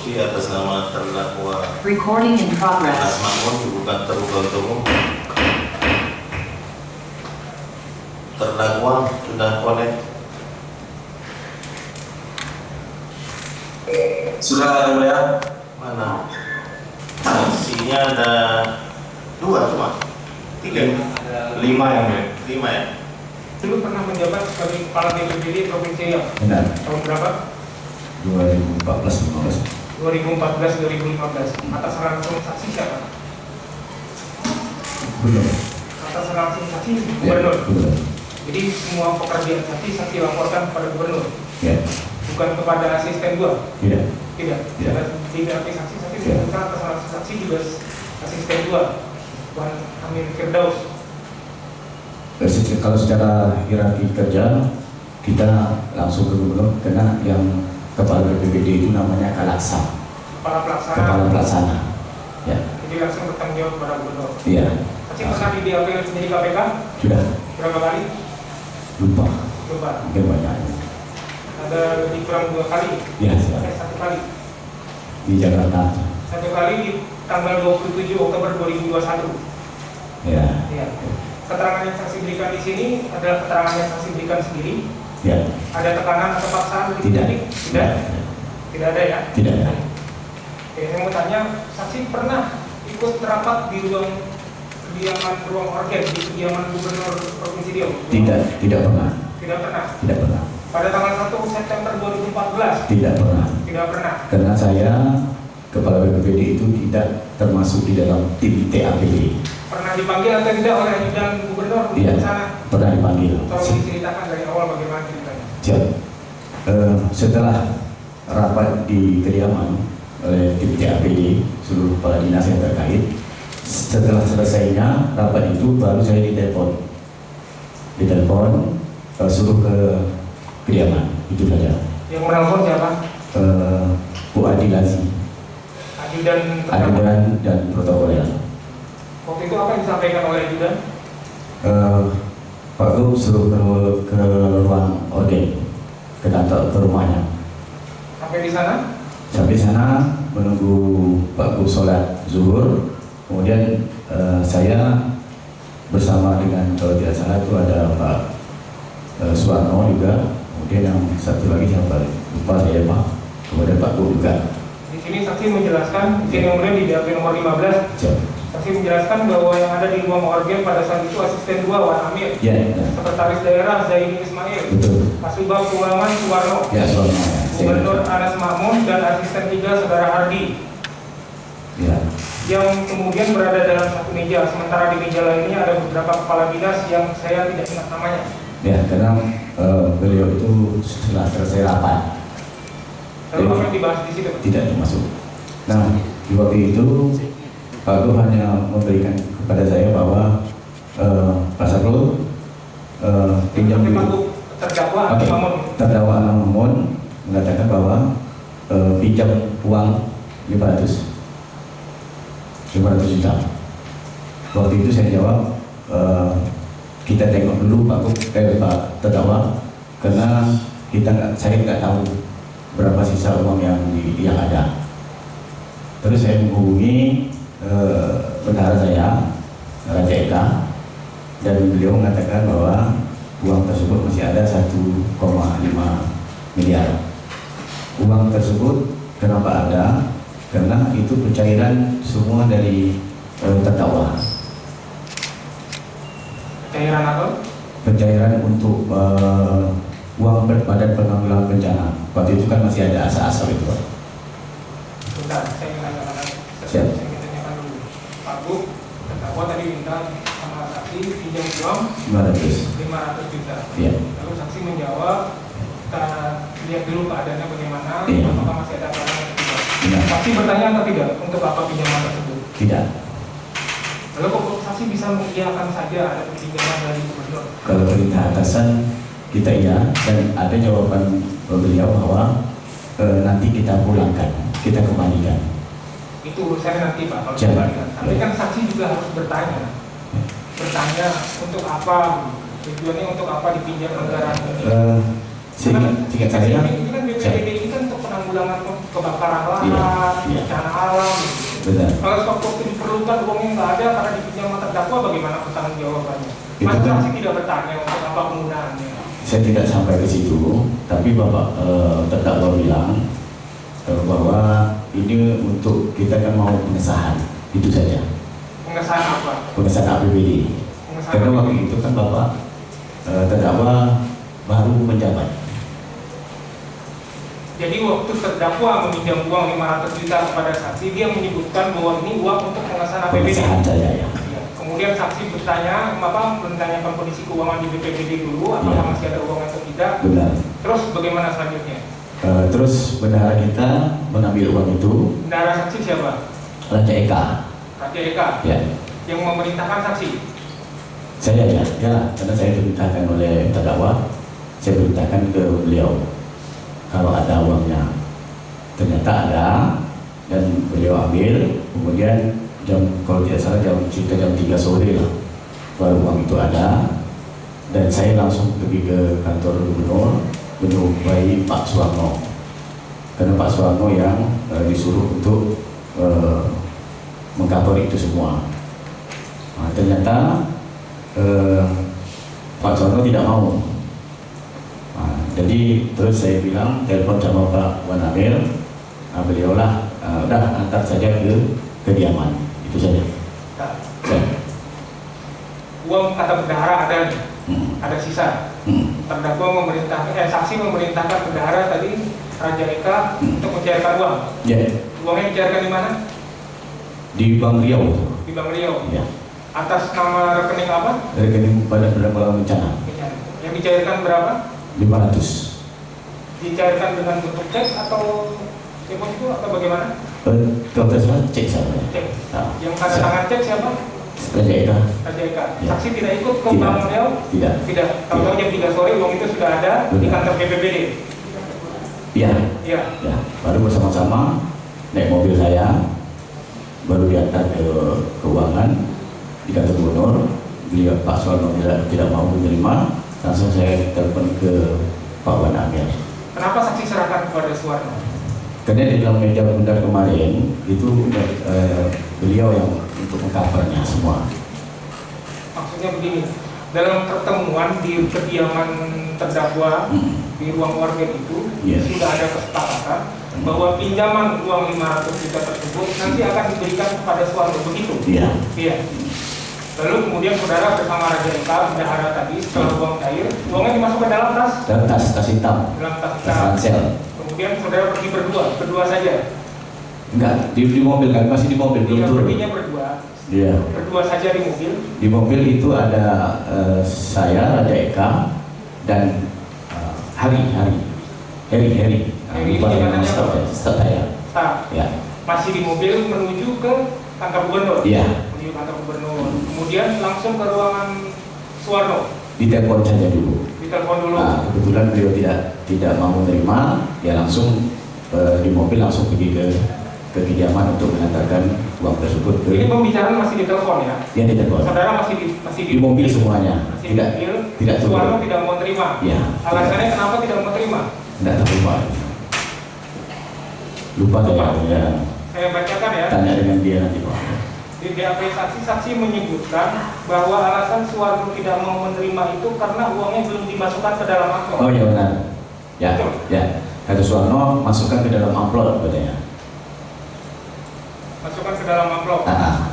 bukti atas nama terdakwa Recording in Anas progress. Makmun bukan terduga untuk umum. Terdakwa sudah connect. Sudah yang mulia. Mana? Saksinya ada 2 cuma 3, 5 yang mulia. 5 ya. Dulu pernah menjabat sebagai kepala BPBD Provinsi Riau. Benar. Tahun berapa? 2014-15. 2014-2015. Atas langsung saksi siapa? Belum. Atas langsung saksi Ya, gubernur. belum. Jadi semua pekerjaan saksi laporkan kepada gubernur, Ya, bukan kepada asisten gua. tidak. Tidak. Ya. Tidak saksi Ya. bukan atas langsung saksi juga asisten gua. Tuan Amir Firdaus. Kalau secara hierarki kerja kita langsung ke gubernur karena yang kepala BPBD itu namanya Kalaksa, Kepala pelaksana. kepala pelaksana. Ya, Jadi langsung bertanggung jawab kepada gubernur. iya. Saksi pernah di BAP menjadi KPK Sudah berapa kali? lupa, Lupa. mungkin banyak. Ada lebih kurang 2 kali. Ya, sudah. 1 kali. Di Jakarta. 1 kali di tanggal 27 Oktober 2021. Ya, Ya. Keterangan yang saksi berikan di sini adalah keterangan yang saksi berikan sendiri. ya, Ada tekanan atau paksaan dari tidak, penyidik? Tidak. Tidak ada ya? tidak ada. Oke, saya mau tanya, saksi pernah ikut rapat di ruang organ di kediaman Gubernur Provinsi Riau? Tidak pernah, Tidak pernah. tidak pernah, Pada tanggal 1 September 2014? tidak pernah. Tidak pernah. Karena saya kepala BPBD itu tidak termasuk di dalam tim TAPB. Pernah dipanggil atau tidak oleh ajudan Gubernur untuk Iya, ke sana? pernah dipanggil. Tolong diceritakan dari awal bagaimana ceritanya. Siap. Setelah rapat di kediaman oleh tim TAPD, seluruh kepala dinas yang terkait, setelah selesainya rapat itu baru saya ditelepon, suruh ke kediaman, itu saja. Yang menelpon siapa? Bu Adilazi, Ajudan ajudan dan protokoler. Waktu itu apa yang disampaikan oleh ajudan? Pak Gub suruh ke ruang organ, ke kantor, ke rumahnya. Sampai di sana? Sampai sana menunggu Pak Gub sholat zuhur, kemudian saya bersama dengan, kalau tidak salah itu ada Pak Suwarno juga, kemudian yang satu lagi siapa lupa saya Pak, kemudian Pak Gub juga. Di sini saksi menjelaskan, di sini kemudian di BAP nomor 15, Siap. saksi menjelaskan bahwa yang ada di ruang organ pada saat itu asisten 2 Wan Amir, Ya, sekretaris daerah Zaini Ismail, betul. Kasubag Keuangan Suwarno, Ya, Suwarno. Gubernur Anas Makmun, dan asisten 3 Saudara Hardi, Ya, yang kemudian berada dalam satu meja. Sementara di meja lainnya ada beberapa kepala dinas yang saya tidak ingat namanya. ya, karena beliau itu setelah selesai rapat Lalu apa yang dibahas di situ? tidak termasuk. Nah, di waktu itu Pak Gub hanya memberikan kepada saya bahwa Pak Sakrul pinjam Tapi Pak dulu. Gub terdakwa Oke, Mamun. terdakwa Mamun mengatakan bahwa pinjam uang 500 juta. Waktu itu saya jawab, kita tengok dulu Pak terdakwa, karena saya nggak tahu berapa sisa uang yang ada. Terus saya menghubungi bendahara saya, Raja Eka, dan beliau mengatakan bahwa uang tersebut masih ada 1,5 miliar. Uang tersebut kenapa ada? Karena itu pencairan semua dari terdakwa. Cairan apa? Pencairan untuk uang Badan Penanggulangan Bencana. Waktu itu kan masih ada asa-asa itu, Pak. Bentar, saya ingin tanyakan. Siap. Saya ingin tanyakan dulu. Pak Gub terdakwa tadi minta sama saksi pinjam uang 500 juta. Iya. Lalu saksi menjawab, kita lihat dulu keadaannya bagaimana, Iya. apakah masih ada barang atau tidak. Benar. Saksi bertanya atau tidak untuk apa pinjaman tersebut. Tidak. Lalu kok saksi bisa mengiyakan saja ada pinjaman dari gubernur? Kalau perintah atasan kita iya, dan ada jawaban beliau bahwa nanti kita pulangkan, kita kembalikan. Itu urusannya nanti Pak, kalau Jangan. kembalikan. Tapi kan saksi juga harus bertanya. Bertanya untuk apa, tujuannya untuk apa dipinjam anggaran ini. Singkat saya, Ini kan BPBD ini kan untuk penanggulangan kebakaran lahan, Benar. Kalau sewaktu diperlukan uangnya nggak ada karena dipinjam sama terdakwa, bagaimana pertanggung jawabannya? Itu Masa kan- saksi tidak bertanya untuk apa penggunaannya? Saya tidak sampai ke situ, tapi Bapak terdakwa bilang bahwa ini untuk kita kan mau pengesahan, itu saja. Pengesahan apa? Pengesahan APBD. Pengesahan Karena waktu APBD. itu kan Bapak terdakwa baru menjabat. Jadi waktu terdakwa meminjam uang 500 juta kepada saksi, dia menyebutkan bahwa ini uang untuk pengesahan APBD. Pengesahan saja ya. Ya. Kemudian saksi bertanya, Bapak menanyakan kondisi keuangan di BPBD dulu, apakah Ya. masih ada uang atau tidak. Benar. Terus bagaimana selanjutnya? Terus bendahara kita mengambil uang itu, Bendahara saksi siapa? Raja Eka. Raja Eka, Ya, yang memerintahkan saksi. saya ya, karena saya diperintahkan oleh terdakwa, saya perintahkan ke beliau kalau ada uangnya. Ternyata ada dan beliau ambil. Kemudian kalau tidak salah sekitar jam 3 sore lah baru uang itu ada, dan saya langsung pergi ke kantor gubernur menjumpai Pak Suwarno, karena Pak Suwarno yang disuruh untuk mengcover itu semua. Nah, ternyata Pak Suwarno tidak mau. Nah, jadi terus saya bilang, telepon sama Pak Wan Amir, beliau lah udah antar saja ke kediaman, itu saja. Nah, Ya. uang kata bendahara ada nih, Hmm. ada sisa. Hmm. Terdakwa saksi memerintahkan bendahara tadi Raja Eka untuk mencairkan uang. Ya, Uangnya dicairkan di mana? di Bank Riau. Di Bank Riau. Ya, Atas nama rekening apa? rekening Badan Penanggulangan Bencana Yang dicairkan berapa? 500. Dicairkan dengan bentuk cek atau deposito atau bagaimana? Kalau tidak salah cek saya. Cek. Nah, Yang tanda tangan cek siapa? Raja Eka. Raja Eka. Ya. Saksi tidak ikut ke Tidak. Bank Riau? Tidak. Tidak. Tahu-tahu jam 3 sore uang itu sudah ada di Benar. kantor BPBD. Iya. Iya. Ya, baru bersama-sama naik mobil saya, baru diantar ke keuangan di kantor gubernur. Beliau Pak Suwarno tidak mau menerima, langsung saya telepon ke Pak Wan Amir. Kenapa saksi serahkan kepada Suwarno? Karena di dalam meja bundar kemarin itu beliau yang untuk mengcovernya semua. Maksudnya begini, dalam pertemuan di kediaman terdakwa di ruang organ itu Yes. sudah ada kesepakatan bahwa pinjaman uang 500 juta tersebut nanti akan diberikan kepada Suwarno, begitu? Iya. Iya. Lalu kemudian saudara bersama Raja Eka, bendahara tadi, setelah uang cair, uangnya dimasukkan dalam tas, Dan tas hitam, dalam tas tas hitam. ransel. Kemudian saudara pergi berdua saja. Enggak, di mobil kan, masih di mobil belum Iya, turun. perginya Iya. berdua saja di mobil. Di mobil itu ada saya, Raja Eka, dan Heri. Heri Lupa ini nama katanya staff apa? saya. Nah, Ya, masih di mobil menuju ke kantor gubernur. iya. Menuju kantor gubernur. Kemudian langsung ke ruangan Suwarno. Ditelepon saja dulu. Ditelepon dulu. Nah, kebetulan beliau tidak mau menerima, ya langsung di mobil langsung pergi ke kediaman untuk mengantarkan uang tersebut ke Ini pembicaraan masih di telepon ya. yang ditelepon. Saudara masih Di mobil semuanya. Masih di mobil. Tidak Suwarno turun. tidak mau terima. Ya. Alasannya kenapa tidak mau terima? Tidak terlupa. Lupa Lupa. saya. Ya. Saya bacakan ya. Tanya dengan dia nanti Pak. Di BAP saksi menyebutkan bahwa alasan Suwarno tidak mau menerima itu karena uangnya belum dimasukkan ke dalam amplop. Oh ya benar. Ya, ya. Kata Suwarno masukkan ke dalam amplop katanya. Masukkan ke dalam amplop.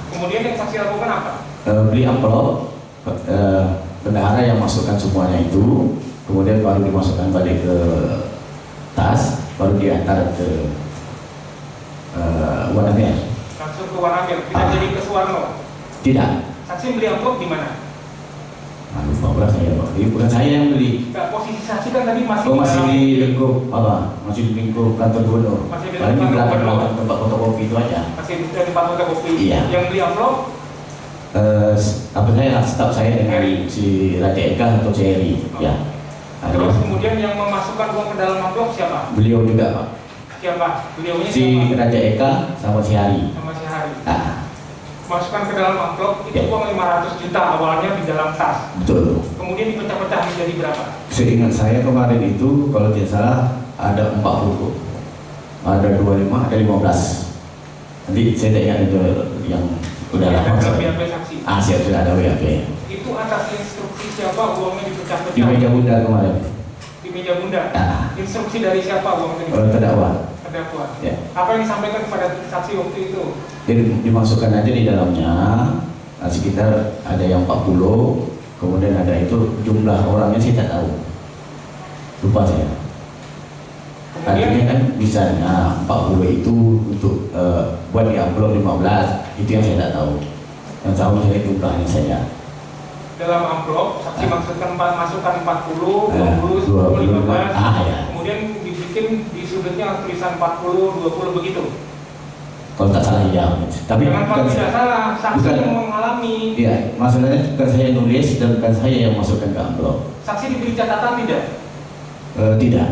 Kemudian yang saksi lakukan apa? Beli amplop, bendahara yang masukkan semuanya itu, kemudian baru dimasukkan balik ke tas, baru diantar ke Wanamir. Langsung ke Wanamir, tidak jadi ke Suwarno. Tidak. Saksi beli amplop di mana? Lupa pula saya Pak. Ini bukan saya yang beli. Enggak, posisi saksi kan tadi masih Oh masih dalam- di lingkup apa? Masih di lingkup kantor gubernur. Masih di Paling di lingkup kantor belakang gubernur. tempat fotokopi itu aja. masih di tempat fotokopi. Iya. Yang beli amplop Apa saya staf saya dengan Heri. si Raja Eka atau si Heri. Oh. Ya. terus kemudian yang memasukkan uang ke dalam amplop siapa? Beliau juga Pak. Siapa? Beliaunya Si siapa? Raja Eka sama si Hari. Sama si Hari. Ah, Masukkan ke dalam amplop itu Ya. uang 500 juta awalnya di dalam tas. betul. Kemudian dipecah-pecah menjadi berapa? Seingat saya kemarin itu kalau tidak salah ada 4 buku. Ada 25, ada 15. Nanti saya tak ingat itu yang udah Ada lama. BAP saksi. Siap, sudah ada WAP. Itu atas instruksi siapa uangnya Di dipecah-pecah? meja bunda kemarin. Di meja bunda. Ah. Instruksi dari siapa uangnya Terdakwa. terdakwa? Ya. Apa yang disampaikan kepada saksi waktu itu? Jadi dimasukkan aja di dalamnya sekitar ada yang 40, kemudian ada itu jumlah orangnya saya tak tahu, lupa saya. Artinya Kemudian kan misalnya 40 itu untuk buat di amplop 15, itu yang saya tak tahu. Yang tahu saya jumlahnya saja. dalam amplop saksi masukkan 40, 20, 10, 20, 15. ya. Kemudian dibikin di sudutnya tulisan 40, 20 begitu. Kalau tak salah ya. Tapi Jangan kalau tidak salah, saksi bukan- yang mengalami. Iya, masalahnya bukan saya nulis dan bukan saya yang masukkan ke amplop. Saksi diberi catatan tidak? Tidak.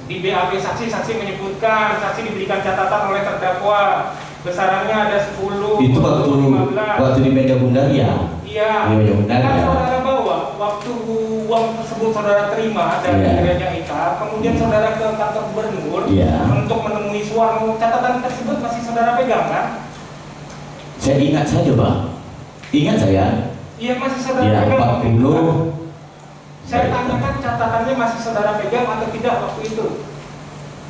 Di BAP saksi menyebutkan saksi diberikan catatan oleh terdakwa besarannya ada 10, Itu 20, 15. waktu di meja bundar ya. Iya. Di meja bundar Kan ya. saudara bawa waktu uang tersebut saudara terima dari Iya. gereja IKA, kemudian saudara ke kantor gubernur Iya. untuk menemui Suwarno. Catatan tersebut masih saudara pegang kan? Saya ingat saja, Pak. Ingat saya. Iya masih saudara Ya, pegang. 40. Saya tanyakan catatannya masih saudara pegang atau tidak waktu itu?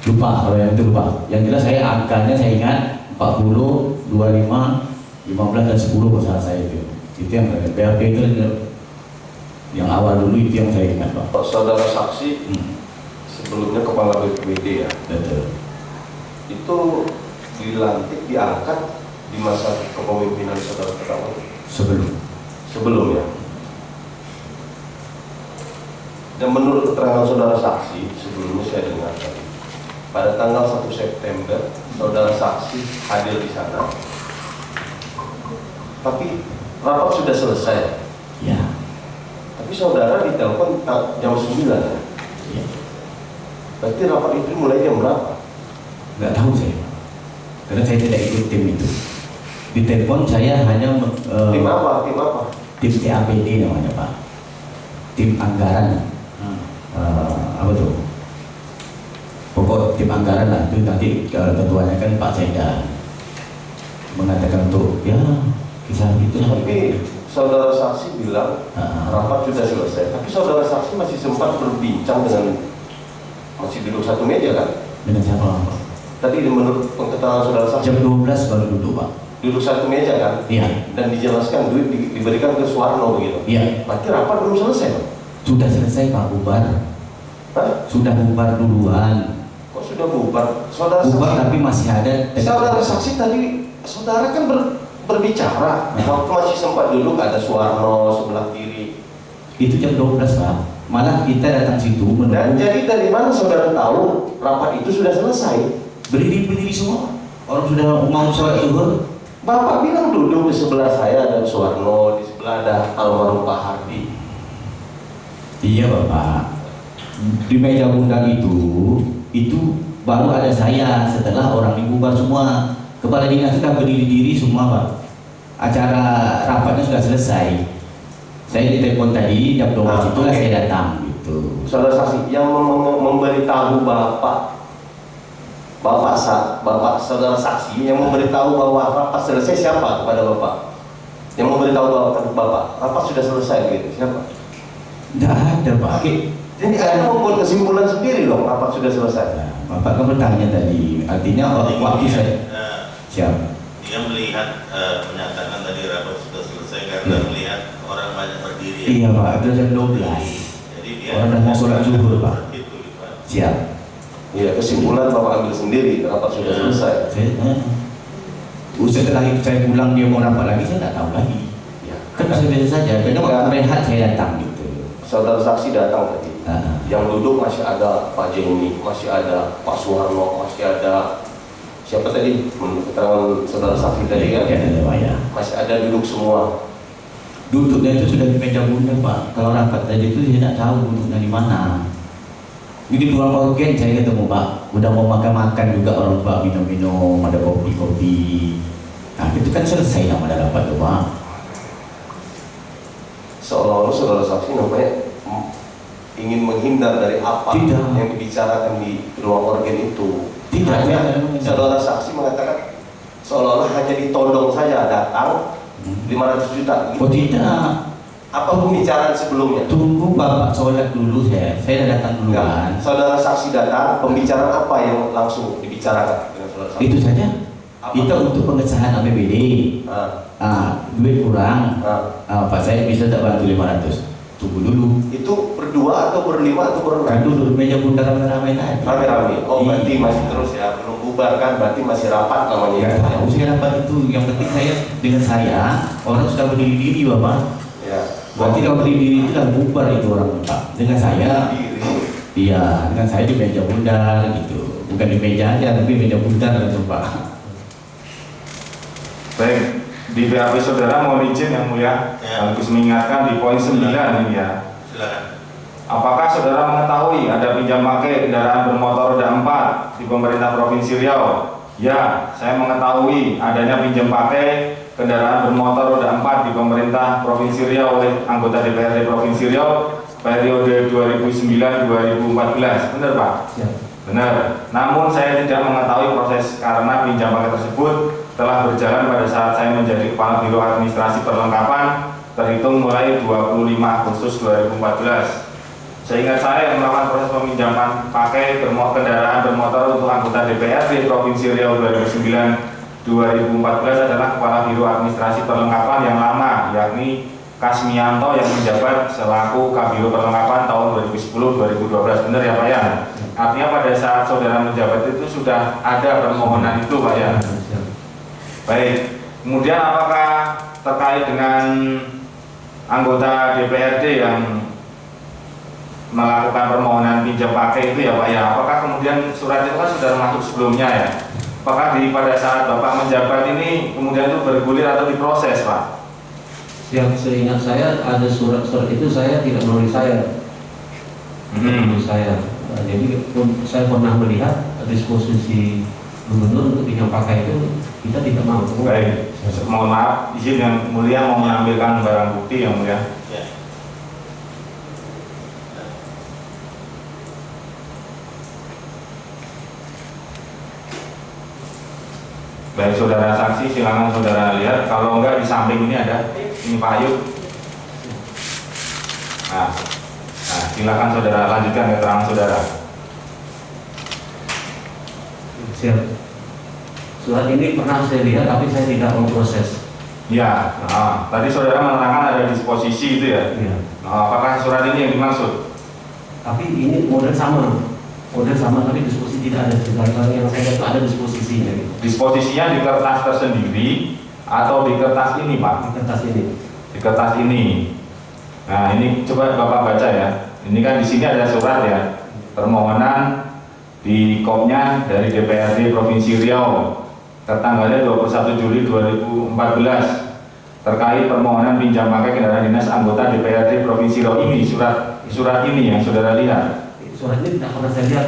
Lupa kalau yang itu lupa. Yang jelas saya angkanya saya ingat 40, 25, 15 dan 10 kalau salah saya itu. Itu yang BAP itu yang awal dulu itu yang saya ingat, Pak. Saudara saksi sebelumnya kepala BPBD ya, Betul. itu dilantik diangkat di masa kepemimpinan saudara terdakwa sebelumnya. Dan menurut keterangan saudara saksi sebelumnya saya dengar tadi, pada tanggal 1 September saudara saksi hadir di sana, tapi rapat sudah selesai. Ya. Tapi saudara ditelepon jam 9 ya. Ya. Berarti rapat itu mulai jam berapa? Nggak tahu saya. Karena saya tidak ikut tim itu. Di telepon saya hanya Tim apa? Tim apa? tim TAPD namanya, Pak. Tim anggaran. Apa tuh? Pokok tim anggaran lah itu nanti ketuanya kan Pak Seda mengatakan untuk ya kisah itu. Tapi saudara saksi bilang rapat sudah selesai. Tapi saudara saksi masih sempat berbincang dengan, masih duduk satu meja kan? Dengan siapa, Pak? Tadi menurut keterangan saudara saksi Jam 12 baru duduk, Pak. duduk satu meja kan? Iya. Dan dijelaskan duit diberikan ke Suwarno begitu. Iya. Berarti rapat belum selesai, Pak? Sudah selesai, Pak, bubar. Hah? Sudah bubar duluan. Kok sudah bubar? Saudara Bubar saksi, tapi masih ada. saudara saksi tadi saudara kan berbicara waktu masih sempat duduk ada Suwarno sebelah kiri. Itu jam 12, Pak. Malah kita datang situ Dan menunggu. jadi dari mana saudara tahu rapat itu sudah selesai? Berdiri semua. Orang sudah mau sholat zuhur. Bapak bilang duduk di sebelah saya ada Suwarno, di sebelah ada almarhum Pak Hardi. Iya, Bapak. Di meja bundar itu baru ada saya setelah orang dibubar semua. Kepala dinas sudah berdiri semua, Pak. Acara rapatnya sudah selesai. Saya ditelepon tadi jam 12 itulah oke. saya datang gitu. Saudara saksi yang memberitahu Bapak saudara saksi yang memberitahu bahwa rapat selesai siapa kepada Bapak? Yang memberitahu Bapak rapat sudah selesai gitu siapa? Tidak ada, Pak. Jadi Anda membuat kesimpulan sendiri dong rapat sudah selesai. Nah, Bapak kan bertanya tadi, artinya waktu saya siap. Dia melihat menyatakan tadi rapat sudah selesai karena melihat orang banyak berdiri. Iya, Pak, itu jam 12. Jadi dia Orang udah mau sholat zuhur, Pak. Itu, Pak. Siap. Iya, kesimpulan Bapak ambil sendiri rapat sudah selesai. Setelah itu saya pulang dia mau rapat lagi, saya tidak tahu lagi. Ya. Kan biasa saja. Karena waktu rehat saya datang gitu. Saudara saksi datang tadi. Ah. Yang duduk masih ada Pak Jenny, masih ada Pak Suwarno, masih ada siapa tadi? Menurut keterangan saudara saksi tadi kan? Ya, ada, Pak, ya. Masih ada duduk semua. Duduknya itu sudah di meja bundar, Pak. Kalau rapat tadi itu saya tidak tahu duduknya di mana. Ini dua organ saya ketemu, Pak. Udah mau makan juga orang, Pak, minum-minum, ada kopi-kopi. Nah, itu kan selesai nama ada rapat tuh, Pak. Seolah-olah saudara saksi nampaknya ingin menghindar dari apa Tidak. yang dibicarakan di ruang organ itu. Tidak, Hanya tidak. saudara saksi mengatakan seolah-olah hanya ditodong saja datang 500 juta. Oh tidak, Apa pembicaraan sebelumnya? tunggu Bapak sholat dulu, saya datang duluan. Saudara saksi datang, pembicaraan apa yang langsung dibicarakan dengan saudara saksi? Itu saja. Apa? Kita untuk pengesahan APBD. Duit kurang. Pak saya bisa tak bantu 500. Tunggu dulu. Itu berdua atau berlima atau berenam? Kan dulu meja bundar ramai-ramai tadi. Rame-rame. Oh berarti Iya. masih terus ya, belum bubar kan? Berarti masih rapat namanya. Ya, tahu saya dapat itu. Yang penting saya dengan saya orang sudah berdiri diri Bapak. Ya. Berarti kalau berdiri diri itu kan bubar itu orang Pak. Dengan saya, Diri. iya, dengan saya di meja bundar gitu. Bukan di meja aja, tapi meja bundar gitu Pak. Baik, di BAP saudara mohon izin yang mulia, sekaligus mengingatkan di poin 9 ini ya. Silakan. Apakah saudara mengetahui ada pinjam pakai kendaraan bermotor roda 4 di pemerintah Provinsi Riau? Ya, saya mengetahui adanya pinjam pakai kendaraan bermotor roda 4 di pemerintah Provinsi Riau oleh anggota DPRD Provinsi Riau periode 2009-2014. Benar Pak? Ya. Benar. Namun saya tidak mengetahui proses karena pinjam pakai tersebut telah berjalan pada saat saya menjadi Kepala Biro Administrasi Perlengkapan terhitung mulai 25 Agustus 2014. Seingat saya yang melakukan proses peminjaman pakai kendaraan bermotor untuk anggota DPRD Provinsi Riau 2009-2014 adalah Kepala Biro Administrasi Perlengkapan yang lama, yakni Kasmianto yang menjabat selaku Kabiro Perlengkapan tahun 2010-2012. Benar ya Pak ya? Artinya pada saat saudara menjabat itu sudah ada permohonan itu Pak ya? Baik, kemudian apakah terkait dengan anggota DPRD yang melakukan permohonan pinjam pakai itu ya Pak ya? Apakah kemudian surat itu kan sudah masuk sebelumnya ya? Apakah pada saat Bapak menjabat ini kemudian itu bergulir atau diproses Pak? Yang seingat saya ada surat-surat itu saya tidak melalui saya. Melalui saya. Jadi saya pernah melihat disposisi gubernur untuk pinjam pakai itu kita tidak mau. Baik, mohon maaf, izin yang mulia mau mengambilkan barang bukti yang mulia. Ya. Baik saudara saksi, silakan saudara lihat. Kalau enggak di samping ini ada, ini Pak Ayub. Nah, silakan saudara lanjutkan keterangan saudara. Siap. Surat ini pernah saya lihat tapi saya tidak memproses. Ya, tadi saudara menerangkan ada disposisi itu ya. Ya. Apakah surat ini yang dimaksud? Tapi ini model sama tapi disposisi tidak ada. Sedangkan yang saya lihat itu ada disposisinya. Gitu. Disposisinya di kertas tersendiri atau di kertas ini Pak? Di kertas ini. Di kertas ini. Nah ini coba Bapak baca ya. Ini kan di sini ada surat ya, permohonan di kopnya dari DPRD Provinsi Riau tertanggalnya 21 Juli 2014 terkait permohonan pinjam pakai kendaraan dinas anggota DPRD Provinsi Riau. Ini surat ini yang saudara lihat. Surat ini tidak pernah saya lihat,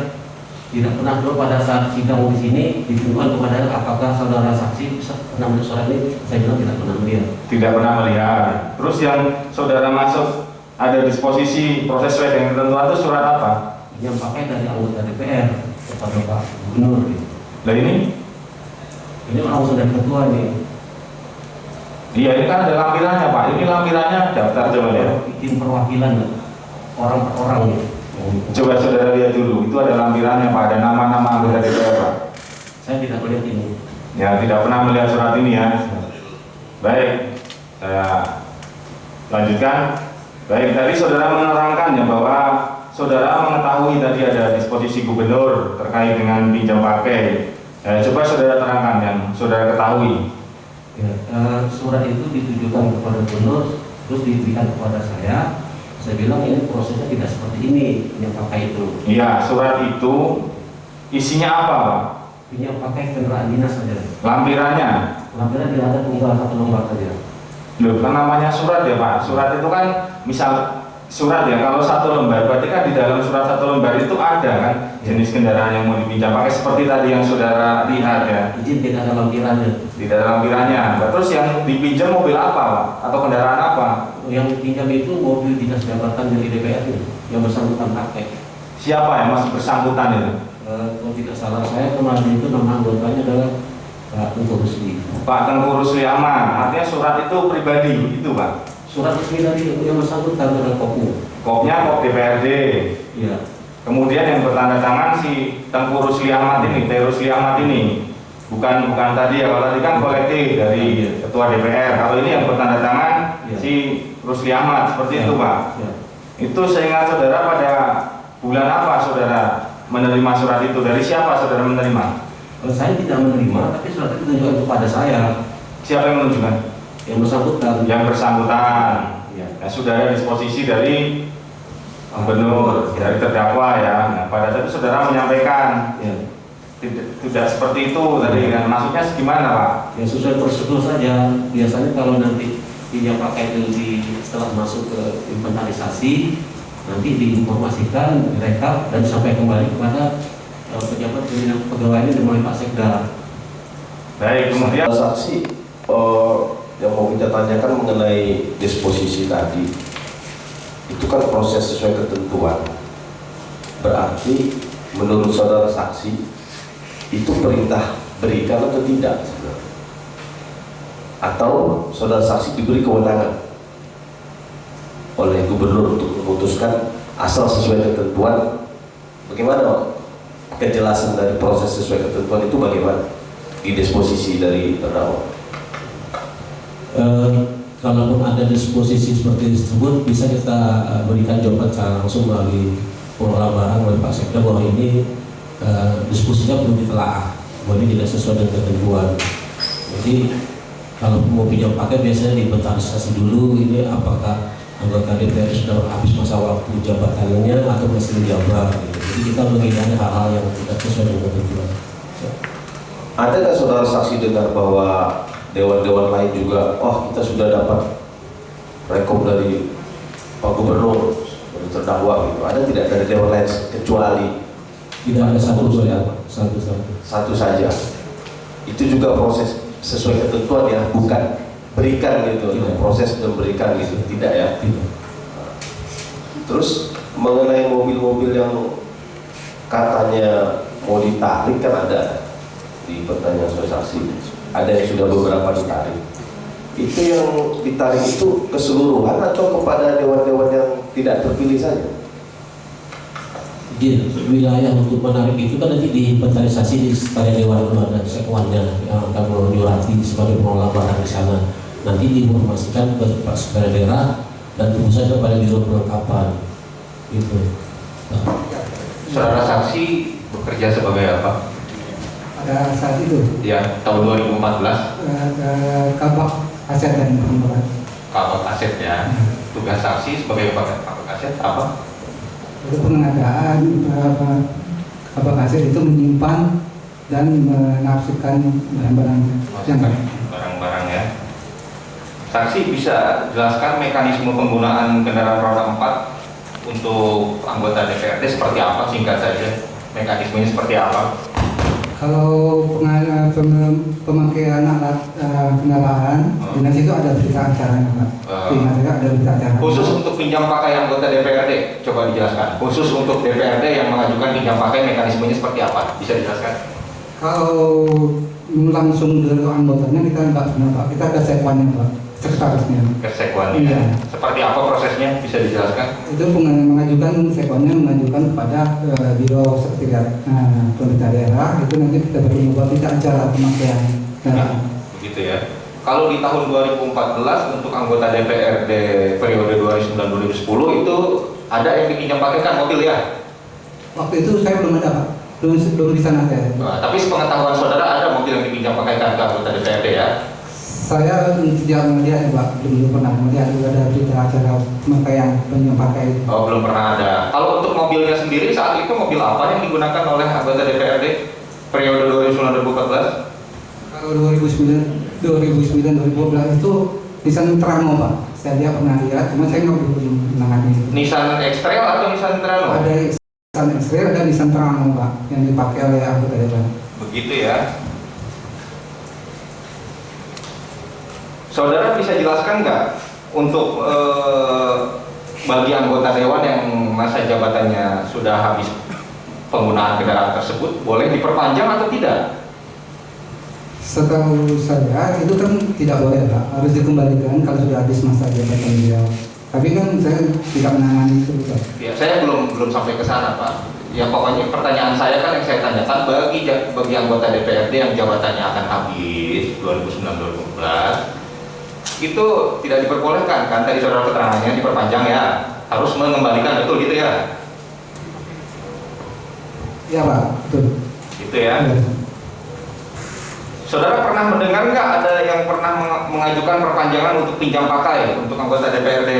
tidak pernah dulu pada saat sidang di sini ditunjukkan kepada apakah saudara saksi pernah melihat surat ini. Saya bilang tidak pernah melihat. Tidak pernah melihat. Terus yang saudara masuk ada disposisi proses sesuai dengan ketentuan itu surat apa? Yang pakai dari anggota DPR kepada Pak Gubernur. Gitu. Nah Ini langsung dari ketua nih. iya ini kan ada lampirannya Pak. Ini lampirannya daftar coba lihat. Bikin perwakilan orang per orang nih. Coba saudara lihat dulu. Itu ada lampirannya Pak. Ada nama-nama anggota DPR Pak. Saya tidak melihat ini. Ya tidak pernah melihat surat ini ya. Baik, saya lanjutkan. Baik, tadi saudara menerangkan ya bahwa saudara mengetahui tadi ada disposisi gubernur terkait dengan pinjam pakai. Coba saudara terangkan yang saudara ketahui. Ya, surat itu ditujukan kepada gubernur, terus diberikan kepada saya. Saya bilang ini prosesnya tidak seperti ini yang pakai itu. Iya, surat itu isinya apa Pak? Ini yang pakai kendaraan dinas saja. Lampirannya? Lampiran tidak ada, tinggal satu lembar saja. Loh, kan namanya surat ya Pak. Surat itu kan misal surat ya, kalau satu lembar berarti kan di dalam surat satu lembar itu ada kan jenis kendaraan yang mau dipinjam pakai seperti tadi yang saudara lihat ya. Izin tidak ada lampirannya. Tidak ada lampirannya. Terus yang dipinjam mobil apa Pak? Atau kendaraan apa? Yang dipinjam itu mobil dinas jabatan dari DPR yang bersangkutan pakai. Siapa yang masih bersangkutan itu? Kalau tidak salah saya kemarin itu nama anggotanya adalah Pak Tengku Rusli. Pak Tengku Rusli Ahmad, artinya surat itu pribadi, itu Pak? Surat resmi dari yang bersangkutan adalah Kopu. Kopnya kop DPRD. Iya. Kemudian yang bertanda tangan si Tengku Rusli Ahmad ini, Teh Rusli Ahmad ini. Bukan tadi ya, kalau tadi kan kolektif dari Ketua DPR. Kalau ini yang bertanda tangan si Rusli Ahmad, seperti itu Pak. Ya. Itu seingat saudara pada bulan apa saudara menerima surat itu? Dari siapa saudara menerima? Kalau saya tidak menerima, tapi surat itu ditunjukkan kepada saya. Siapa yang menunjukkan? Yang bersangkutan. Yang bersangkutan. Ya. Nah, saudara disposisi dari gubernur, dari terdakwa ya. Nah, pada saat itu saudara menyampaikan Ya. tidak seperti itu tadi kan. Maksudnya gimana Pak? Ya sesuai prosedur saja. Biasanya kalau nanti pinjam pakai itu setelah masuk ke inventarisasi, nanti diinformasikan, direkap dan sampai kembali kepada pejabat pegawai ini dimulai Pak Sekda. Baik, kemudian Saksi yang mau kita tanyakan mengenai disposisi tadi, itu kan proses sesuai ketentuan. Berarti menurut saudara saksi itu perintah berikan atau tidak sebenarnya? Atau saudara saksi diberi kewenangan oleh gubernur untuk memutuskan asal sesuai ketentuan? Bagaimana kejelasan dari proses sesuai ketentuan itu, bagaimana di disposisi dari terdakwa? Kalaupun ada disposisi seperti tersebut, bisa kita berikan jawaban secara langsung melalui pengelola barang oleh Pak Sekda bahwa ini disposisinya belum ditelaah, bahwa ini tidak sesuai dengan ketentuan. Jadi kalau mau pinjam pakai biasanya diinventarisasi dulu, ini apakah anggota DPR sudah habis masa waktu jabatannya atau masih menjabat. Gitu. Jadi kita menghindari hal-hal yang tidak sesuai dengan ketentuan. Ada nggak saudara saksi dengar bahwa dewan-dewan lain juga, oh kita sudah dapat rekom dari Pak Gubernur, dari terdakwa gitu? Ada tidak dari dewan lain kecuali Tidak ada satu saja? Itu juga proses sesuai ketentuan ya, bukan berikan gitu, Tidak. proses memberikan gitu, tidak ya? Tidak. Terus mengenai mobil-mobil yang katanya mau ditarik, kan ada di pertanyaan saudara saksi, ada yang sudah beberapa ditarik. Itu yang ditarik itu keseluruhan atau kepada dewan-dewan yang tidak terpilih saja? Jadi wilayah untuk menarik itu kan nanti diinventarisasi di sekalian dewan dan sekwannya yang akan menyurati sebagai pengelola barang di sana. Nanti diinformasikan ke Pak Sekda daerah dan tentu saja kepada biro perlengkapan. Gitu. Saudara saksi bekerja sebagai apa? Pada saat itu Ya, tahun 2014 Kabak Aset dan Pengembangan. Kabak Aset ya. Tugas saksi sebagai Kabak Aset apa? Itu pengadaan Kabak Aset itu menyimpan dan menafsirkan barang-barang yang Barang-barang ya. Saksi bisa jelaskan mekanisme penggunaan kendaraan roda 4 untuk anggota DPRD seperti apa, singkat saja. Mekanismenya seperti apa? Kalau pemakaian alat kendaraan, dinas itu ada berita acaranya Pak. Dinas itu ada berita acara. Khusus untuk pinjam pakai anggota DPRD, coba dijelaskan. Khusus untuk DPRD yang mengajukan pinjam pakai, mekanismenya seperti apa? Bisa dijelaskan? Kalau langsung dari anggotanya kita enggak pernah Pak, kita ada sekwannya Pak, sekretarisnya. Kesekwannya. Iya. Seperti apa prosesnya? Bisa dijelaskan? Itu mengajukan sekwannya mengajukan kepada biro sekretariat pemerintah daerah, itu nanti kita beri berita acara pemakaian. Begitu ya. Kalau di tahun 2014 untuk anggota DPRD periode 2009-2010 itu ada yang dipinjam pakaikan mobil ya? Waktu itu saya belum ada Pak, belum di sana saya. Nah, tapi sepengetahuan saudara ada mobil yang dipinjam pakaikan ke anggota DPRD ya? Saya tidak melihat Pak, belum pernah melihat ada berita acara pemakaian pinjam pakai. Oh, belum pernah ada. Kalau untuk mobilnya sendiri saat itu mobil apa yang digunakan oleh anggota DPRD periode 2009-2014? Kalau 2009-2012 itu Nissan Trano Pak, saya pernah lihat, cuma saya nggak belum menangani. Nissan X-Trail atau Nissan Trano? Ada Nissan X-Trail dan Nissan Trano Pak, yang dipakai oleh anggota DPR. Begitu ya. Saudara bisa jelaskan nggak untuk bagi anggota dewan yang masa jabatannya sudah habis penggunaan kendaraan tersebut boleh diperpanjang atau tidak? Setahu saya itu kan tidak boleh Pak, harus dikembalikan kalau sudah habis masa jabatan beliau. Tapi kan saya tidak menangani itu Pak. Ya, saya belum sampai ke sana Pak. Ya pokoknya pertanyaan saya kan yang saya tanyakan bagi anggota DPRD yang jabatannya akan habis 2009-2014 itu tidak diperbolehkan kan, tadi saudara keterangannya diperpanjang ya, harus mengembalikan, betul gitu ya? Iya Pak, betul. Gitu ya. Saudara pernah mendengar nggak ada yang pernah mengajukan perpanjangan untuk pinjam pakai untuk anggota DPRD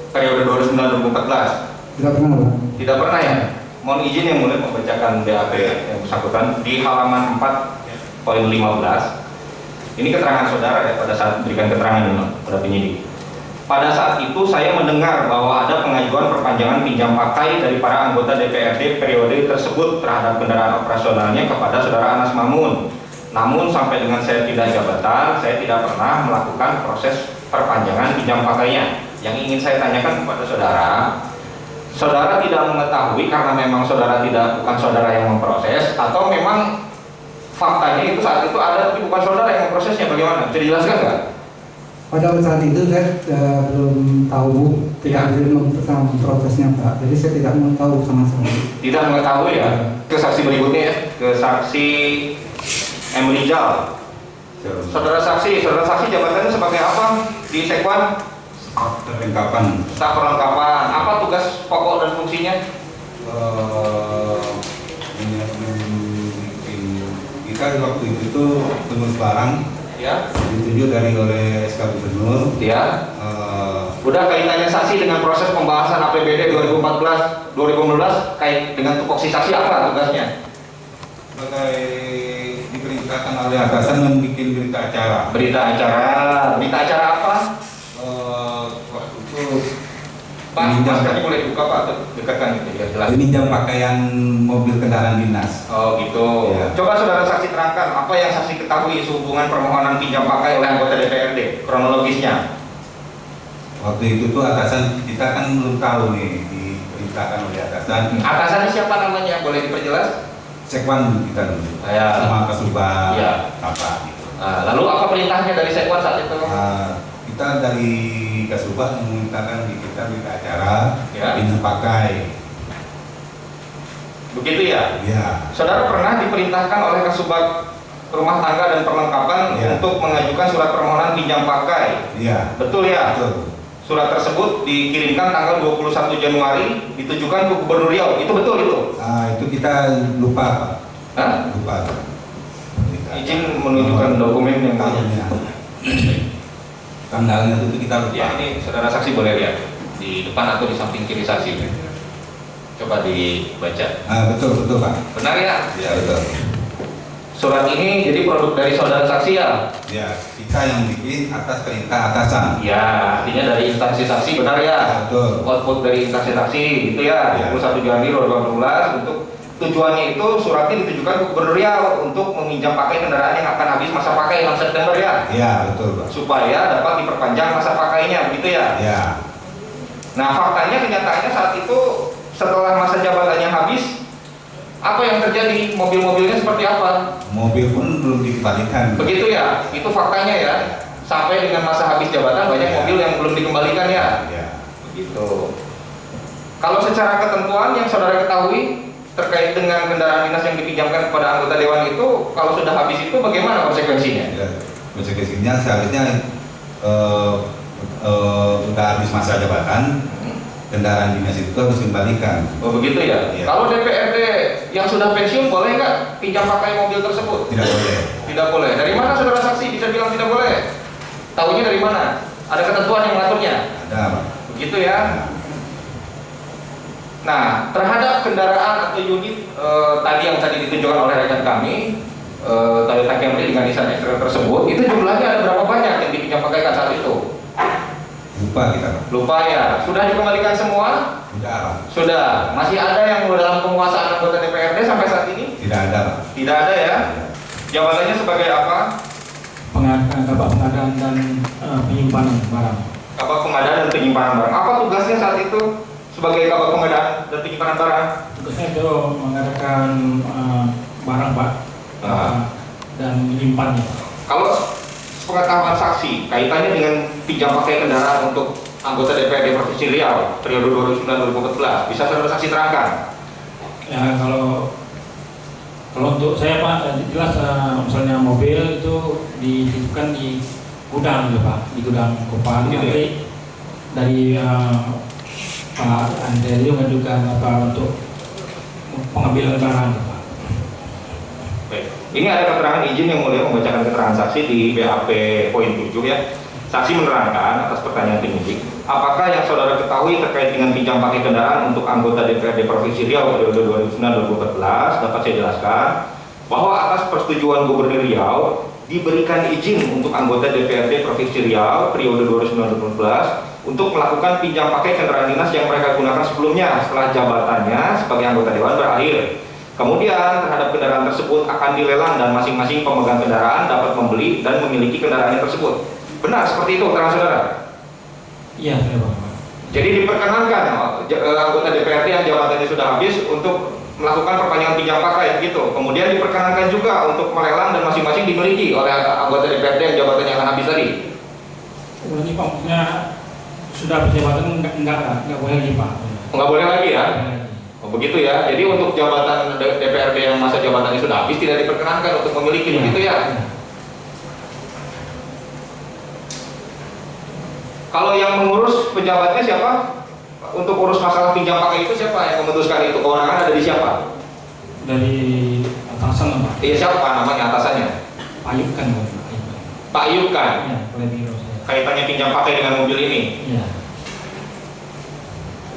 periode 2009-2014? Tidak pernah Pak. Tidak pernah ya? Mohon izin yang mulia membacakan BAP yang bersangkutan di halaman 4.15. Ini keterangan saudara ya pada saat memberikan keterangan ini pada penyidik. Pada saat itu saya mendengar bahwa ada pengajuan perpanjangan pinjam pakai dari para anggota DPRD periode tersebut terhadap kendaraan operasionalnya kepada saudara Anas Mamun. Namun sampai dengan saya pindah jabatan, saya tidak pernah melakukan proses perpanjangan pinjam pakainya. Yang ingin saya tanyakan kepada saudara, saudara tidak mengetahui karena memang saudara bukan saudara yang memproses, atau memang faktanya itu saat itu ada tapi bukan saudara yang memprosesnya, bagaimana? Bisa dijelaskan nggak? Pada saat itu saya belum tahu, tidak memprosesnya Pak. Jadi saya tidak mau tahu sama sekali. Tidak mengetahui ya. Ke saksi berikutnya ya, ke saksi M. Rizal. Saudara saksi jabatannya sebagai apa di Sekwan? Perlengkapan. Staf perlengkapan. Apa tugas pokok dan fungsinya? Kita waktu itu pengurus barang Ya. ditunjuk oleh SK Gubernur. Ya. Udah kaitannya saksi dengan proses pembahasan APBD 2014-2015 kait dengan tupoksi saksi apa tugasnya? Sebagai diperintahkan oleh atasan membuat berita acara. Berita acara apa? Waktu itu Pak, maskernya boleh buka Pak, dekatkan gitu ya, jelas. Meminjam pakaian mobil kendaraan dinas. Oh gitu. Ya. Coba saudara saksi terangkan apa yang saksi ketahui sehubungan permohonan pinjam pakai oleh anggota DPRD, kronologisnya. Waktu itu tuh atasan kita kan belum tahu nih, diperintahkan oleh atasan. Atasannya siapa namanya? Boleh diperjelas? Sekwan kita dulu. Ya. Sama Kasubag Ya. apa gitu. Lalu apa perintahnya dari Sekwan saat itu? Kita dari Kasubag memintakan kita berita acara Ya. pinjam pakai. Begitu ya? Ya. Saudara pernah diperintahkan oleh Kasubag Rumah Tangga dan Perlengkapan Ya. untuk mengajukan surat permohonan pinjam pakai. Iya. Betul ya? Betul. Surat tersebut dikirimkan tanggal 21 Januari, ditujukan ke Gubernur Riau. Itu betul itu? Itu kita lupa Pak. Hah? Lupa. Izin menunjukkan dokumen yang tanggalnya. Tanggalnya itu kita lupa. Ya, ini saudara saksi boleh lihat di depan atau di samping kiri saksi. Coba dibaca. Betul Pak. Benar ya? Ya betul. Surat ini jadi produk dari saudara saksi ya? Ya, kita yang bikin atas perintah atasan. Ya, artinya dari instansi saksi, benar ya? Betul. Output dari instansi saksi, gitu ya? Ya. 21 Januari 2012 untuk tujuannya itu suratnya ditujukan ke Gubernur Riau untuk meminjam pakai kendaraan yang akan habis masa pakai 6 September ya? Ya, betul Pak. Supaya dapat diperpanjang masa pakainya, begitu ya? Ya. Nah, faktanya kenyataannya saat itu setelah masa jabatannya habis, apa yang terjadi? Mobil-mobilnya seperti apa? Mobil pun belum dikembalikan. Begitu ya? Itu faktanya ya? Sampai dengan masa habis jabatan banyak Ya. mobil yang belum dikembalikan ya? Ya. Begitu. Kalau secara ketentuan yang saudara ketahui terkait dengan kendaraan dinas yang dipinjamkan kepada anggota dewan itu, kalau sudah habis itu bagaimana konsekuensinya? Ya. Konsekuensinya seharusnya sudah habis masa jabatan, kendaraan dinas itu harus dikembalikan. Oh begitu ya? Ya. Kalau DPRD yang sudah pensiun boleh nggak pinjam pakai mobil tersebut? Tidak boleh. Tidak boleh. Dari mana saudara saksi bisa bilang tidak boleh? Tahunya dari mana? Ada ketentuan yang mengaturnya? Ada Pak. Begitu ya? Nah, terhadap kendaraan atau unit tadi yang ditunjukkan oleh rekan kami, Toyota Camry dengan Nissan X-Trail tersebut, itu jumlahnya ada berapa banyak yang dipinjam pakaikan saat itu? Lupa kita Pak. Lupa ya. Sudah dikembalikan semua? Sudah Pak. Sudah. Masih ada yang dalam penguasaan anggota DPRD sampai saat ini? Tidak ada Pak. Tidak ada ya. Jabatannya sebagai apa? Kabak pengadaan dan penyimpanan barang. Kabak pengadaan dan penyimpanan barang. Apa tugasnya saat itu sebagai kabak pengadaan dan penyimpanan barang? Tugasnya itu mengadakan barang Pak. dan menyimpannya. Kalau pengetahuan saksi kaitannya dengan pinjam pakai kendaraan untuk anggota DPRD Provinsi Riau periode 2009-2014, bisa saudara saksi terangkan? Ya, kalau untuk saya Pak, jelas misalnya mobil itu dititipkan di gudang gitu Pak, di gudang Kupang. Nanti dari Pak Andre mengajukan untuk pengambilan barang gitu Pak. Baik. Ini ada keterangan izin yang mulia membacakan keterangan saksi di BAP poin 7 ya. Saksi menerangkan atas pertanyaan penyidik, apakah yang saudara ketahui terkait dengan pinjam pakai kendaraan untuk anggota DPRD Provinsi Riau periode 2009-2014 dapat saya jelaskan bahwa atas persetujuan Gubernur Riau diberikan izin untuk anggota DPRD Provinsi Riau periode 2009-2014 untuk melakukan pinjam pakai kendaraan dinas yang mereka gunakan sebelumnya setelah jabatannya sebagai anggota dewan berakhir. Kemudian terhadap kendaraan tersebut akan dilelang dan masing-masing pemegang kendaraan dapat membeli dan memiliki kendaraannya tersebut. Benar seperti itu keterangan saudara? Iya, benar Pak. Jadi diperkenankan anggota DPRD yang jabatannya sudah habis untuk melakukan perpanjangan pinjam pakai begitu. Kemudian diperkenankan juga untuk melelang dan masing-masing dimiliki oleh anggota DPRD yang jabatannya akan habis tadi. Berarti Pak, maksudnya sudah berjabatan enggak boleh lagi Pak. Enggak boleh lagi ya? Oh, begitu ya. Jadi untuk jabatan DPRD yang masa jabatannya sudah habis tidak diperkenankan untuk memiliki begitu ya? Kalau yang mengurus pejabatnya siapa? Untuk urus masalah pinjam pakai itu siapa yang memutuskan itu? Kewenangan ada di siapa? Dari atasan Pak. Iya, siapa namanya atasannya? Pak Yukan. Pak Yukan. Iya, oleh biro saya. Kaitannya pinjam pakai dengan mobil ini. Iya.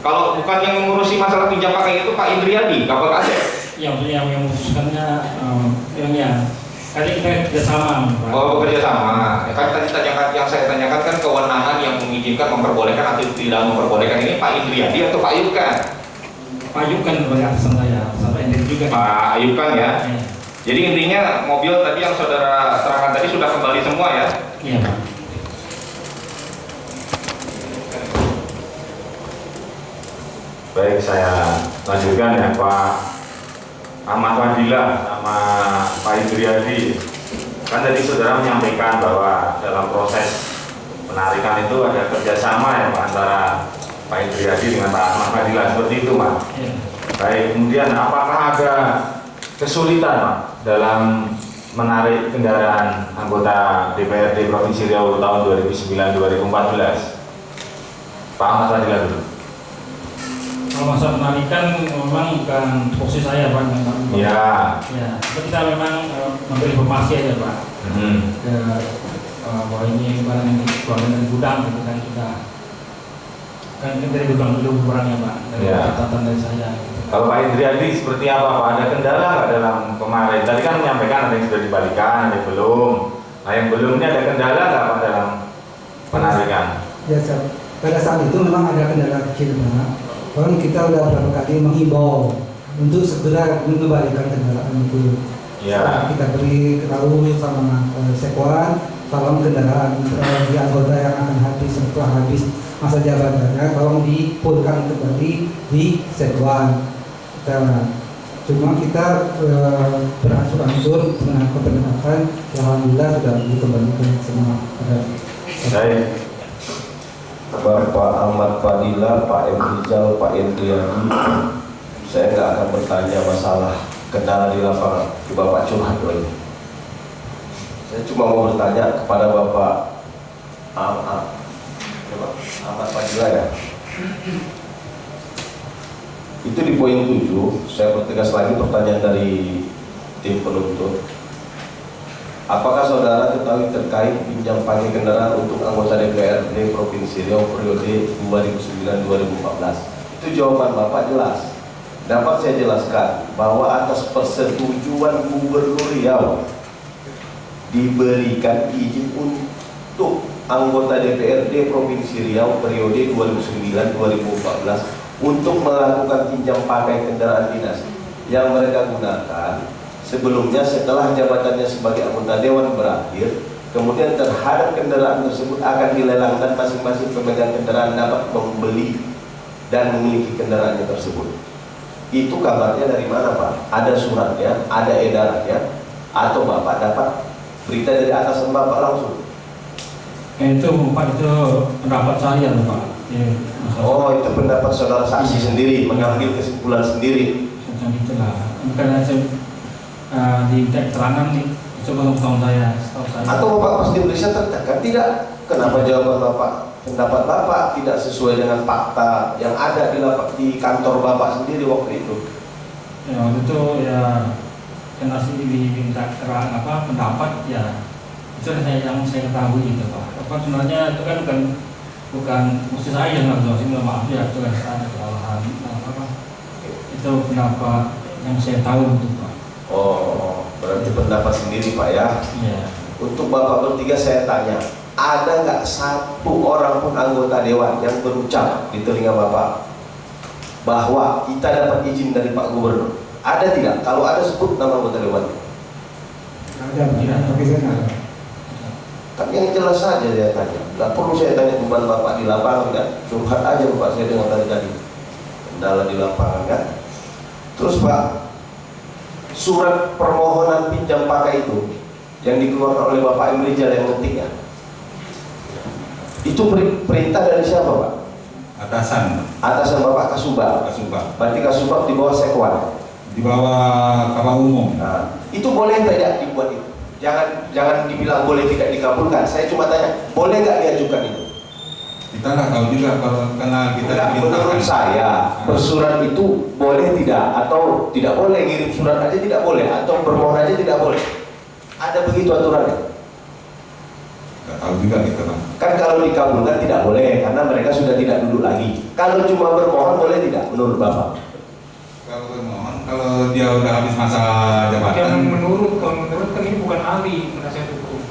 Kalau bukan yang mengurusi masalah pinjam pakai itu Pak Indriadi, Kapol Kasep. Iya, maksudnya yang memutuskannya yang tadi kita kerjasama. Oh, bekerja sama. Ya, kan tadi yang saya tanyakan kan kewenangan yang mengizinkan, memperbolehkan atau tidak memperbolehkan ini Pak Indriadi atau Pak Yukan? Pak Yukan sebagai atasan saya, sampai Indri juga. Pak Yukan ya. Jadi intinya mobil tadi yang saudara terangkan tadi sudah kembali semua ya? Iya Pak. Baik, saya lanjutkan ya Pak Ahmad Fadilah sama Pak Indriadi. Kan tadi saudara menyampaikan bahwa dalam proses penarikan itu ada kerjasama ya Pak antara Pak Indriadi dengan Pak Ahmad Fadilah, seperti itu Pak. Ya. Baik, kemudian apakah ada kesulitan Pak dalam menarik kendaraan anggota DPRD Provinsi Riau tahun 2009-2014? Pak Ahmad Fadilah dulu. Kalau masa penarikan memang bukan posisi saya Pak. Iya. Ya, kita memang memberi informasi aja Pak. Bahwa ini barang yang dikeluarkan dari gudang gitu kan sudah. Kan ini dari gudang dulu barangnya Pak. Dari catatan dari saya. Gitu. Kalau Pak Indriadi seperti apa Pak? Ada kendala nggak dalam kemarin? Tadi kan menyampaikan ada yang sudah dibalikan, ada yang belum. Nah yang belum ini ada kendala nggak Pak dalam penarikan? Ya, pada saat itu memang ada kendala kecil Pak. Orang kita sudah beberapa kali menghimbau untuk segera mengembalikan kendaraan itu. Ya. Kita beri tahu sama Sekwan, tolong kendaraan di anggota yang akan habis setelah habis masa jabatannya, tolong dipulkan kembali di Sekwan. Cuma kita beransur-ansur dengan kebenaran, alhamdulillah sudah dikembalikan semua. Baik. Bapak Ahmad Fadilah, Pak M. Rizal, Pak Indriadi, saya nggak akan bertanya masalah kendala di lapangan, ke Bapak curhat lagi. Saya cuma mau bertanya kepada Bapak Ahmad Fadilah ya. Itu di poin 7, saya pertegas lagi pertanyaan dari tim penuntut. Apakah saudara ketahui terkait pinjam pakai kendaraan untuk anggota DPRD Provinsi Riau periode 2009-2014? Itu jawaban Bapak jelas. Dapat saya jelaskan bahwa atas persetujuan Gubernur Riau diberikan izin untuk anggota DPRD Provinsi Riau periode 2009-2014 untuk melakukan pinjam pakai kendaraan dinas yang mereka gunakan sebelumnya setelah jabatannya sebagai anggota dewan berakhir. Kemudian terhadap kendaraan tersebut akan dilelang dan masing-masing pemegang kendaraan dapat membeli dan memiliki kendaraannya tersebut. Itu kabarnya dari mana Pak? Ada suratnya, ada edarannya. atau Bapak dapat berita dari atasan Bapak langsung? Itu Pak, itu pendapat saya Pak. Ya, Oh, itu pendapat saudara saksi sendiri, mengambil kesimpulan sendiri. Macam itulah. Bukan saya diminta keterangan nih, itu pengetahuan saya, setahu saya. Atau Bapak pas diperiksa tertekan tidak? Kenapa jawaban Bapak, pendapat Bapak tidak sesuai dengan fakta yang ada di kantor Bapak sendiri waktu itu? Ya waktu itu ya karena sih diminta keterangan pendapat ya itu yang saya ketahui gitu Pak. Apa sebenarnya itu kan bukan mesti saya yang harus minta maaf ya, itu kan ada kesalahan itu pendapat yang saya tahu gitu Pak. Oh, berarti pendapat sendiri Pak ya? Iya. Untuk Bapak bertiga saya tanya, ada nggak satu orang pun anggota dewan yang berucap di telinga Bapak bahwa kita dapat izin dari Pak Gubernur? Ada tidak? Kalau ada sebut nama anggota dewan. Ada, tapi saya nggak ada. Kan yang jelas saja saya tanya. Nggak perlu saya tanya beban Bapak di lapangan kan? Curhat aja Bapak saya dengar tadi. Kendala di lapangan kan? Terus Pak, surat permohonan pinjam pakai itu yang dikeluarkan oleh Bapak Imrijal yang ngetiknya, itu perintah dari siapa Pak? Atasan Bapak Kasubag. Berarti Kasubag di bawah Sekwan, di bawah Kapal Umum. Nah, itu boleh tidak dibuat itu? Jangan dibilang boleh tidak dikabulkan. Saya cuma tanya, boleh nggak diajukan itu? Kita nggak tahu juga kalau karena kita Menurut saya bersurat itu boleh tidak, atau tidak boleh, ngirim surat aja tidak boleh, atau bermohon aja tidak boleh. Ada begitu aturannya? nggak tahu juga kita Bang. Kan kalau dikabulkan tidak boleh karena mereka sudah tidak duduk lagi. Kalau cuma bermohon boleh tidak menurut Bapak? Kalau bermohon, kalau dia udah habis masa jabatan. Yang menurut kan ini bukan ahli penasihat hukum.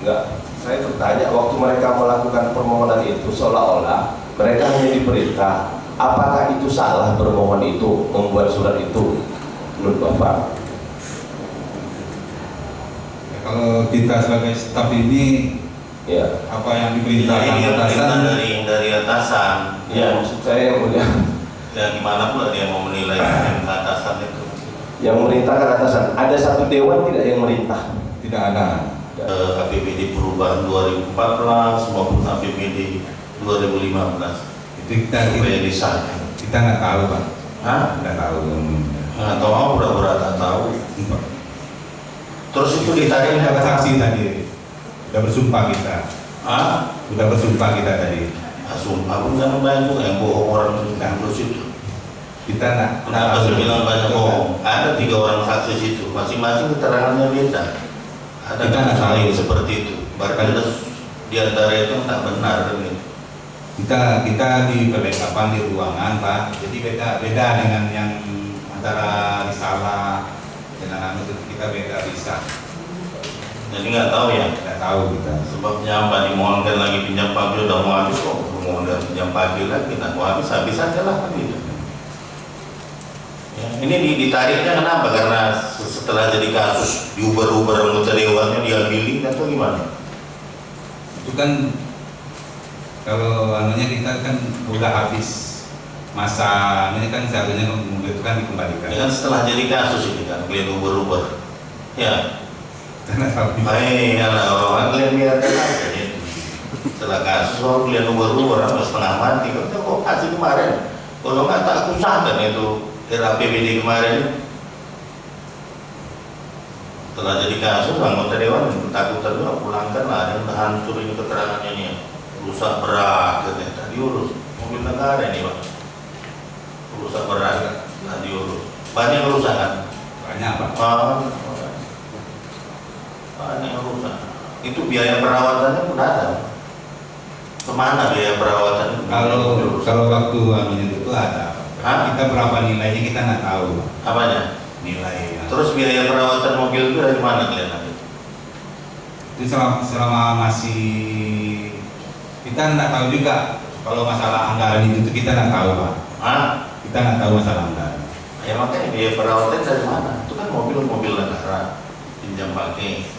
Enggak. Saya bertanya waktu mereka melakukan permohonan itu seolah-olah mereka hanya diperintah. Apakah itu salah bermohon itu, membuat surat itu menurut Bapak? Ya, kalau kita sebagai staf ini, ya apa yang diperintahkan atasan dari atasan. Ya, maksud saya yang mulia. Ya gimana pula dia mau menilai atasan itu? Yang merintahkan atasan. Ada satu dewan tidak yang merintah? tidak ada. APBD perubahan 2014 maupun APBD 2015 Itu kita supaya disahkan. kita nggak tahu Pak. Hah? Nggak tahu. Nggak tahu, pura-pura tak tahu. Terus itu ditarik Kita saksi tadi. Udah bersumpah kita. Hah? Udah bersumpah kita tadi. Sumpah pun jangan banyak juga yang bohong orang terus itu. Kita nggak. Kenapa saya bilang banyak bohong? Ada 3 orang saksi situ, masing-masing keterangannya beda. Ada Kita nggak tahu. yang seperti itu. Bahkan di antara itu tak benar gitu. Kita di perlengkapan di ruangan Pak. Jadi beda dengan yang antara risalah dengan itu kita beda bisa. Jadi nggak tahu ya. Nggak tahu kita. Sebabnya apa? Dimohonkan lagi pinjam pakai udah mau habis kok. Mohonkan pinjam pakai lagi, kita mau habis aja lah kan gitu. Ya, ini ditariknya kenapa? Karena setelah jadi kasus diuber-uber anggota dewannya diambilin atau gimana? Itu kan kalau anunya kita kan udah habis masa ini kan seharusnya mobil itu kan dikembalikan. Ya kan setelah jadi kasus ini kan kalian uber-uber. Ya. Karena tahu. Anak orang kalian biarkan aja ya. Setelah kasus baru kalian uber-uber apa setengah mati. Kalau kok kasih kemarin, kalau nggak tak usahkan itu RAPBD kemarin. Setelah jadi kasus anggota dewan ketakutan juga pulangkan lah, ada yang hancur ini keterangannya nih, rusak berat katanya. Diurus mobil negara ini Pak, rusak berat nggak diurus, banyak kerusakan. Banyak Pak. Banyak yang rusak. Itu biaya perawatannya pun ada. Kemana biaya perawatan? Kalau waktu anunya itu ada. Hah? Kita berapa nilainya kita nggak tahu. Apanya? Nilai. Terus biaya perawatan mobil itu dari mana kalian ambil? Itu selama masih kita nggak tahu juga. Kalau masalah anggaran itu kita nggak tahu Pak. Hah? Kita nggak tahu masalah anggaran. Ya makanya biaya perawatan dari mana? Itu kan mobil-mobil negara pinjam pakai.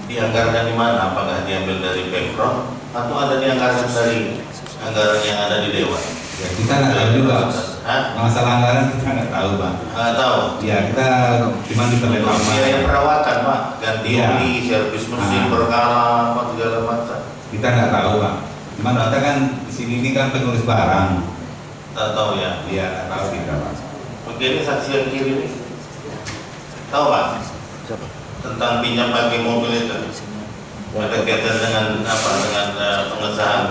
Dianggarkan di mana? Apakah diambil dari Pemprov atau ada dianggarkan dari anggaran yang ada di dewan? Ya, kita nggak tahu juga. Hah? Masalah anggaran kita nggak tahu, Pak. Nggak tahu. Ya, kita cuma di perlengkapan. Biaya perawatan, Pak. Ganti Iya. oli, servis mesin, Ah. berkala, apa segala macam. Kita nggak tahu, Pak. Cuma kita kan di sini ini kan pengurus barang. Tak tahu ya. Iya, nggak tahu kita, Pak. Oke, ini saksi yang kiri ini. Tahu, Pak? Tentang pinjam pakai mobil itu. Ada kaitan dengan apa? Dengan pengesahan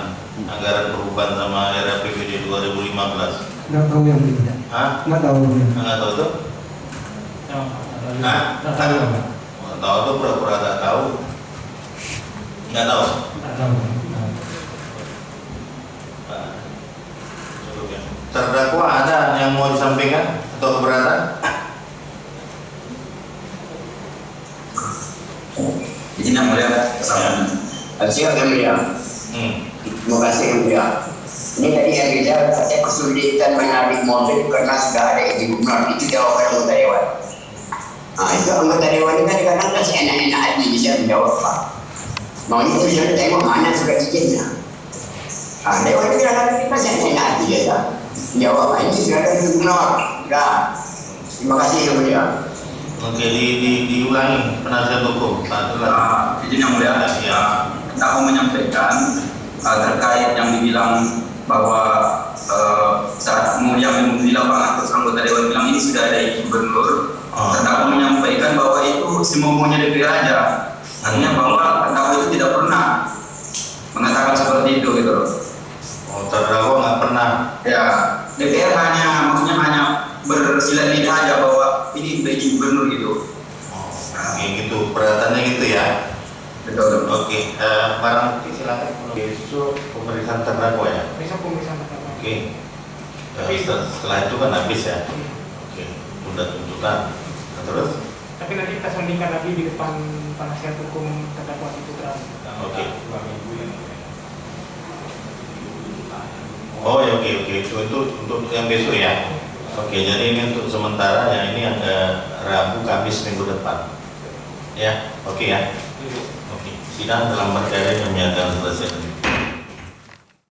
anggaran perubahan sama RAPBD 2015. Nggak tahu yang ini. Hah? Nggak tahu. Nggak tahu tuh? Hah? Nggak tahu. Nggak tahu tuh, pura-pura nggak tahu. Nggak tahu. Nggak tahu. Terdakwa ada yang mau disampaikan atau keberatan? Izin yang mulia, siap yang mulia. Terima kasih yang mulia. Ini tadi yang bicara katanya kesulitan menarik mobil karena sudah ada izin gubernur. Itu jawaban anggota dewan. Nah, itu anggota dewan ini kadang-kadang kasih enak-enak hati bisa menjawab, Pak. Mau itu sudah tengok mana surat izinnya. Nah, dewan itu kadang-kadang kasih enak hati dia. Jawab ini sudah ada izin gubernur. Sudah. Terima kasih yang mulia. Oke, diulangi penasihat hukum. Izin yang mulia, aku menyampaikan terkait yang dibilang bahwa saat yang di lapangan terus anggota dewan bilang ini sudah ada izin gubernur. Terdakwa menyampaikan bahwa itu semuanya DPR aja. Artinya bahwa terdakwa itu tidak pernah mengatakan seperti itu gitu. Oh, terdakwa nggak pernah. Ya, DPR maksudnya hanya bersilat lidah aja bahwa ini izin gubernur gitu. Kayak gitu, peratannya gitu ya. Betul. Oke, barang bukti silakan. Besok pemeriksaan terdakwa ya. Besok pemeriksaan terdakwa. Oke. Setelah itu kan habis ya. Oke, tunda tuntutan. Nah, terus? Tapi nanti kita sandingkan lagi di depan penasihat hukum terdakwa itu terang. Oke. Oh ya, oke. Itu untuk yang besok ya. Oke, jadi ini untuk sementara ya, ini ada Rabu, Kamis minggu depan. Ya, oke ya. Oke, sidang dalam perkara yang menyatakan selesai.